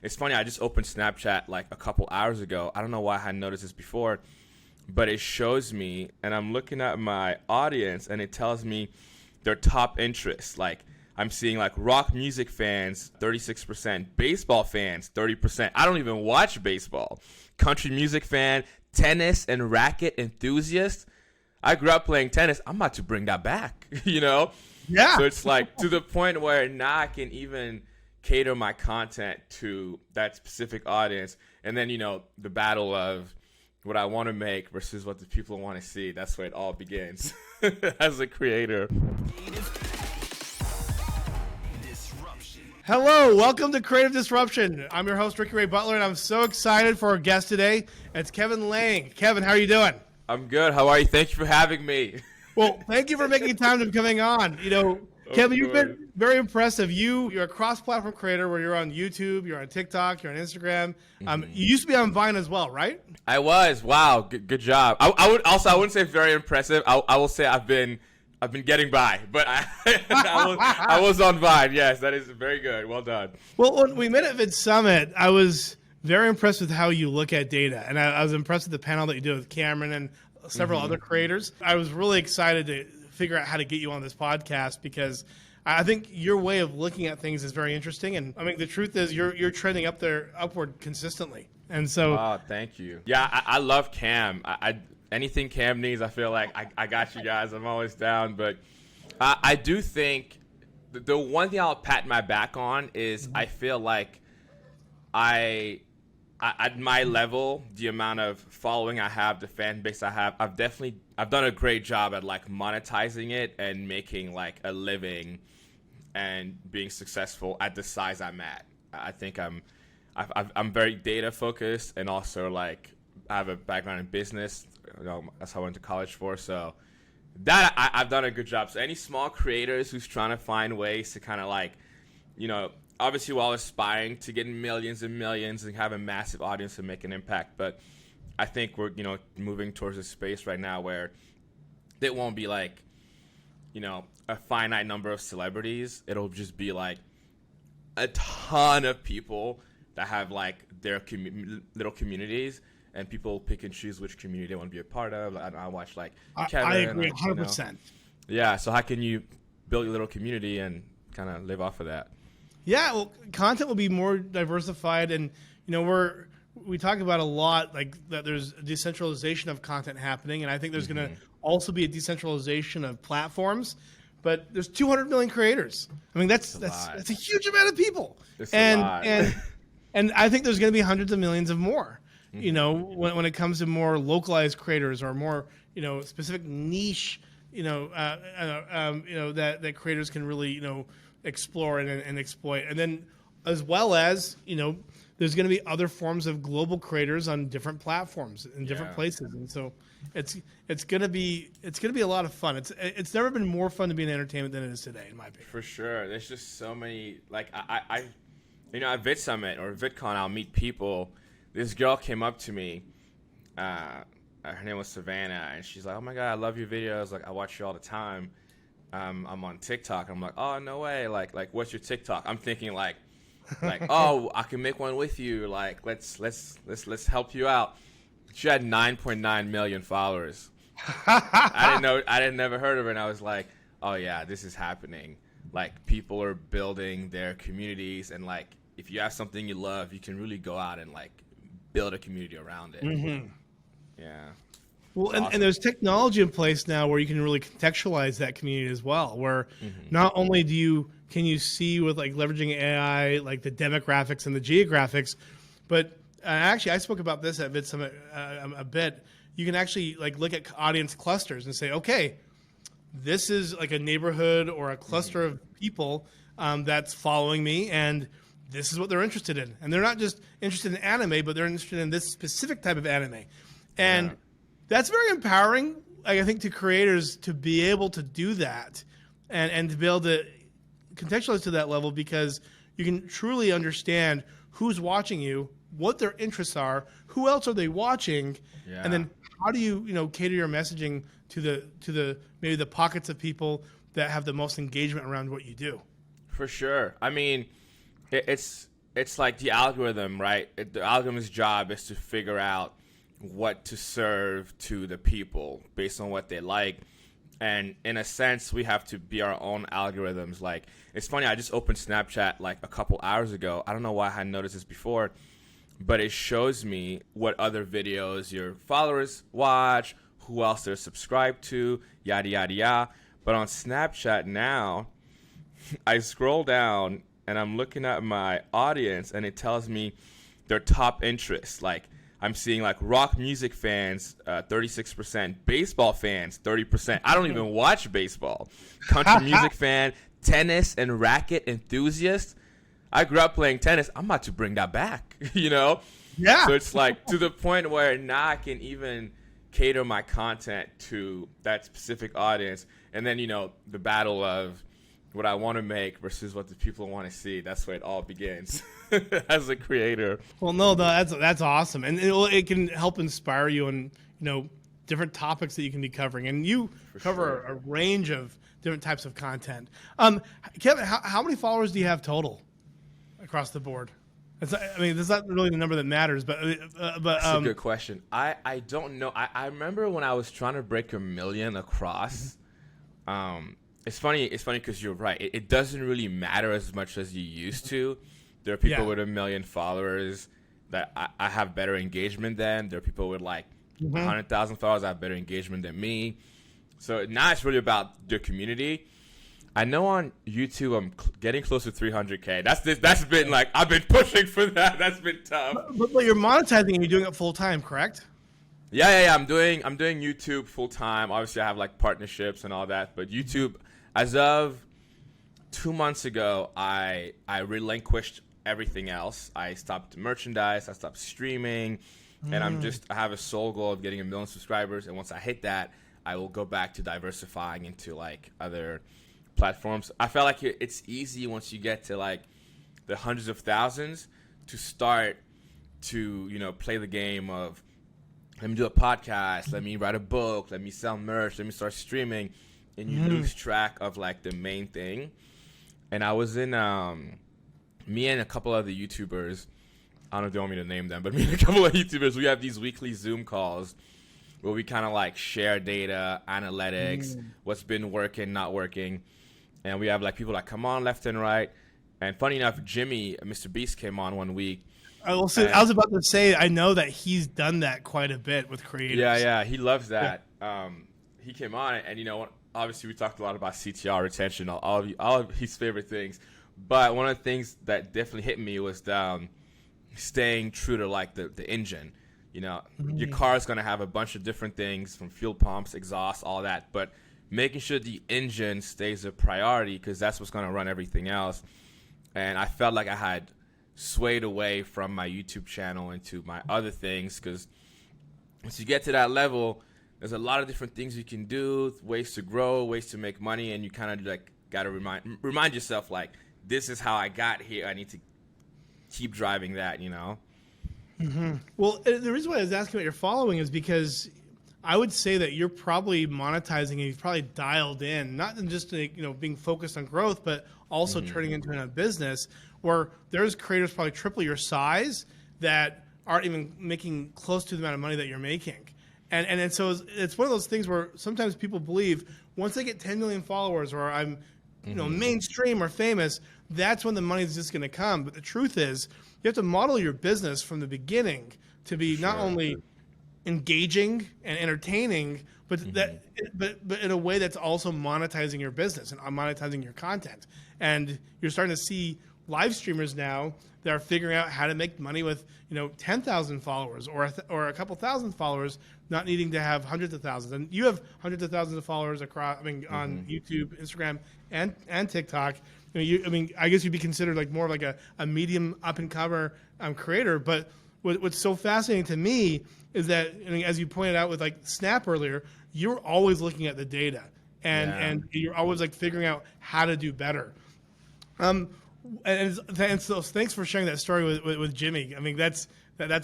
It's funny, I just opened Snapchat like a couple hours ago. I don't know why I hadn't noticed this before, but it shows me, and I'm looking at my audience, and it tells me their top interests. Like, I'm seeing like rock music fans, 36%, baseball fans, 30%. I don't even watch baseball. Country music fan, tennis and racket enthusiast. I grew up playing tennis. I'm about to bring that back, you know? Yeah. So it's like to the point where now I can even cater my content to that specific audience. And then, you know, the battle of what I want to make versus what the people want to see. That's where it all begins as a creator. Hello, welcome to Creative Disruption. I'm your host, Ricky Ray Butler, and I'm so excited for our guest today. It's Kevin Langue. Kevin, how are you doing? I'm good. How are you? Thank you for having me. Well, thank you for making time to coming on. You know, Kevin, you've been very impressive. You're a cross-platform creator where you're on YouTube, you're on TikTok, you're on Instagram. You used to be on Vine as well, right? I was. Wow. Good job. I wouldn't say very impressive. I will say I've been getting by, but I was on Vine. Yes, that is very good. Well done. Well, when we met at Vid Summit, I was very impressed with how you look at data, and I was impressed with the panel that you did with Cameron and several other creators. I was really excited to figure out how to get you on this podcast because I think your way of looking at things is very interesting. And I mean, the truth is you're trending upward consistently. And so, thank you. Yeah, I love Cam. Anything Cam needs, I feel like I got you guys. I'm always down. But I do think the one thing I'll pat my back on is I feel like at my level, the amount of following I have, the fan base I have, I've done a great job at like monetizing it and making like a living and being successful at the size I'm at. I think I'm very data focused, and also like I have a background in business. You know, that's what I went to college for. So that I've done a good job. So any small creators who's trying to find ways to kind of like, you know, obviously we're all aspiring to get millions and millions and have a massive audience and make an impact. But I think we're, you know, moving towards a space right now where it won't be like, you know, a finite number of celebrities. It'll just be like a ton of people that have like their little communities, and people pick and choose which community they want to be a part of. I watch like Kevin. I agree 100%. You know, yeah. So how can you build your little community and kind of live off of that? Yeah, well, content will be more diversified, and you know we talk about a lot like that. There's a decentralization of content happening, and I think there's going to also be a decentralization of platforms. But there's 200 million creators. I mean, that's a huge amount of people, and I think there's going to be hundreds of millions of more. You know, when it comes to more localized creators or more, you know, specific niche, that creators can really, you know, explore and exploit. And then as well as, you know, there's going to be other forms of global creators on different platforms in different places. And so it's going to be a lot of fun. It's never been more fun to be in entertainment than it is today, in my opinion. For sure. There's just so many, like I you know, at VidSummit Summit or VidCon, I'll meet people. This girl came up to me, her name was Savannah, and she's like, "Oh my God, I love your videos. Like, I watch you all the time. I'm on TikTok." I'm like, "Oh, no way. Like, what's your TikTok?" I'm thinking like, "Oh, I can make one with you. Like, let's help you out." She had 9.9 million followers. I never heard of her, and I was like, "Oh yeah, this is happening. Like, people are building their communities, and like, if you have something you love, you can really go out and like build a community around it." Yeah. Well, and there's technology in place now where you can really contextualize that community as well, where not only can you see with like leveraging AI, like the demographics and the geographics, but actually I spoke about this at Vid Summit a bit. You can actually like look at audience clusters and say, okay, this is like a neighborhood or a cluster of people that's following me, and this is what they're interested in. And they're not just interested in anime, but they're interested in this specific type of anime. And that's very empowering, I think, to creators to be able to do that and to be able to contextualize to that level, because you can truly understand who's watching you, what their interests are, who else are they watching, and then how do you cater your messaging to the maybe the pockets of people that have the most engagement around what you do. For sure. I mean, it's it's like the algorithm, right? The algorithm's job is to figure out what to serve to the people based on what they like. And in a sense, we have to be our own algorithms. Like, it's funny, I just opened Snapchat like a couple hours ago. I don't know why I hadn't noticed this before, but it shows me what other videos your followers watch, who else they're subscribed to, yada, yada, yada. But on Snapchat now, I scroll down and I'm looking at my audience and it tells me their top interests. Like, I'm seeing like rock music fans, 36%, baseball fans, 30%. I don't even watch baseball. Country music fan, tennis and racket enthusiast. I grew up playing tennis. I'm about to bring that back, you know? Yeah. So it's like to the point where now I can even cater my content to that specific audience. And then, you know, the battle of what I want to make versus what the people want to see. That's where it all begins as a creator. Well, no, that's awesome, and it can help inspire you on different topics that you can be covering, and you cover a range of different types of content. Kevin, how many followers do you have total across the board? That's not really the number that matters, but that's a good question. I don't know. I remember when I was trying to break 1 million across. It's funny because you're right. It doesn't really matter as much as you used to. There are people with 1 million followers that I have better engagement than. There are people with like 100,000 followers that have better engagement than me. So now it's really about the community. I know on YouTube I'm getting close to 300K. That's been like, I've been pushing for that. That's been tough. But you're monetizing and you're doing it full time, correct? Yeah. I'm doing YouTube full time. Obviously, I have like partnerships and all that. But YouTube, as of 2 months ago, I relinquished everything else. I stopped merchandise. I stopped streaming, and I have a sole goal of getting 1 million subscribers. And once I hit that, I will go back to diversifying into like other platforms. I felt like it's easy once you get to like the hundreds of thousands to start to play the game of, let me do a podcast, let me write a book, let me sell merch, let me start streaming, and you lose track of like the main thing. And I was in me and a couple other YouTubers, I don't know if you want me to name them, but me and a couple of YouTubers, we have these weekly Zoom calls where we kind of like share data, analytics, what's been working, not working. And we have like people that come on left and right. And funny enough, Jimmy, Mr. Beast, came on one week. I was about to say, I know that he's done that quite a bit with creators. Yeah, he loves that. Yeah. He came on, and obviously we talked a lot about CTR retention, all of his favorite things. But one of the things that definitely hit me was staying true to like the engine. Your car is going to have a bunch of different things, from fuel pumps, exhaust, all that, but making sure the engine stays a priority, because that's what's going to run everything else. And I felt like I had swayed away from my YouTube channel into my other things, because once you get to that level, there's a lot of different things you can do, ways to grow, ways to make money, and you kind of like got to remind yourself, like, this is how I got here. I need to keep driving that, Well, the reason why I was asking about your following is because I would say that you're probably monetizing and you've probably dialed in, not in just being focused on growth, but also turning into a business where there's creators probably triple your size that aren't even making close to the amount of money that you're making. And so it's one of those things where sometimes people believe once I get 10 million followers or I'm mainstream or famous, that's when the money is just going to come. But the truth is, you have to model your business from the beginning to be not only engaging and entertaining, but but in a way that's also monetizing your business and monetizing your content. And you're starting to see live streamers now that are figuring out how to make money with 10,000 followers or a couple thousand followers, not needing to have hundreds of thousands. And you have hundreds of thousands of followers across, on YouTube, Instagram, and TikTok. I guess you'd be considered like more like a medium up and comer creator. But what's so fascinating to me is that, as you pointed out with like Snap earlier, you're always looking at the data and you're always like figuring out how to do better. And so thanks for sharing that story with Jimmy. That's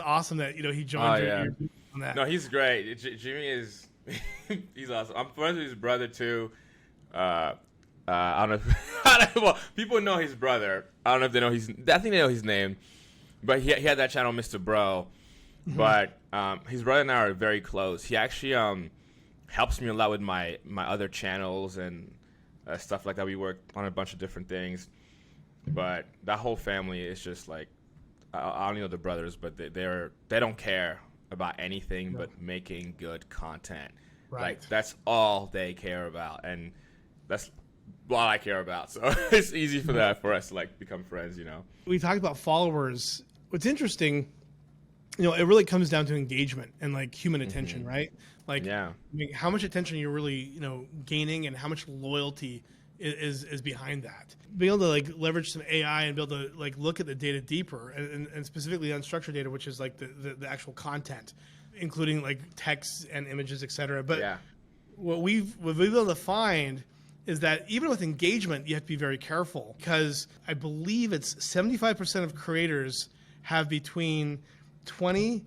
awesome that he joined your on that. No, he's great. Jimmy is he's awesome. I'm friends with his brother too. I don't know. Well, people know his brother. I don't know if they know I think they know his name, but he had that channel, Mr. Bro. But his brother and I are very close. He actually helps me a lot with my other channels and stuff like that. We work on a bunch of different things. But that whole family is just like, I don't know the brothers, but they don't care about anything but making good content. Right. Like that's all they care about, and that's what I care about. So it's easy for us to like become friends, you know. We talked about followers. What's interesting, it really comes down to engagement and like human attention, right? Like, I mean, how much attention you're really, gaining, and how much loyalty is behind that. Being able to like leverage some AI and be able to like look at the data deeper, and specifically unstructured data, which is like the actual content, including like text and images, etc. But what we've been able to find is that even with engagement, you have to be very careful, because I believe it's 75% of creators have between 20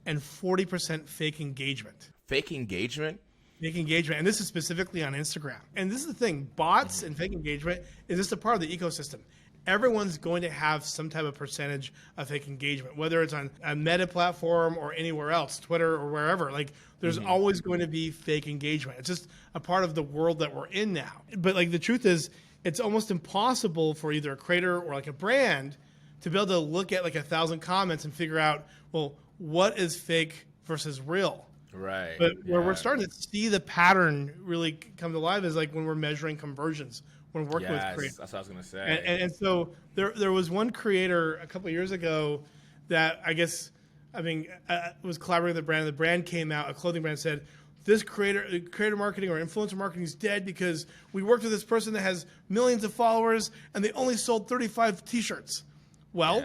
and 40% fake engagement. Fake engagement? Fake engagement, and this is specifically on Instagram. And this is the thing, bots and fake engagement is just a part of the ecosystem. Everyone's going to have some type of percentage of fake engagement, whether it's on a Meta platform or anywhere else, Twitter or wherever. Like, there's always going to be fake engagement. It's just a part of the world that we're in now. But like the truth is, it's almost impossible for either a creator or like a brand to be able to look at like 1,000 comments and figure out, well, what is fake versus real? Right. But where we're starting to see the pattern really come to life is like when we're measuring conversions, when we're working with creators. That's what I was going to say. And so there was one creator a couple of years ago that was collaborating with a brand. The brand came out, a clothing brand said, this creator marketing or influencer marketing is dead because we worked with this person that has millions of followers and they only sold 35 t-shirts. Well,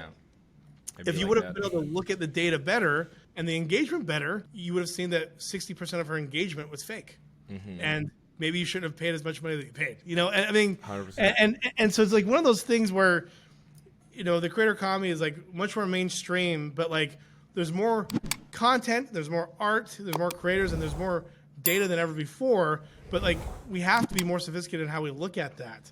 if you would have been able to look at the data better and the engagement better, you would have seen that 60% of her engagement was fake. And maybe you shouldn't have paid as much money that you paid. And I mean, 100%. And so it's like one of those things where, the creator economy is like much more mainstream, but like there's more content, there's more art, there's more creators, and there's more data than ever before. But like we have to be more sophisticated in how we look at that.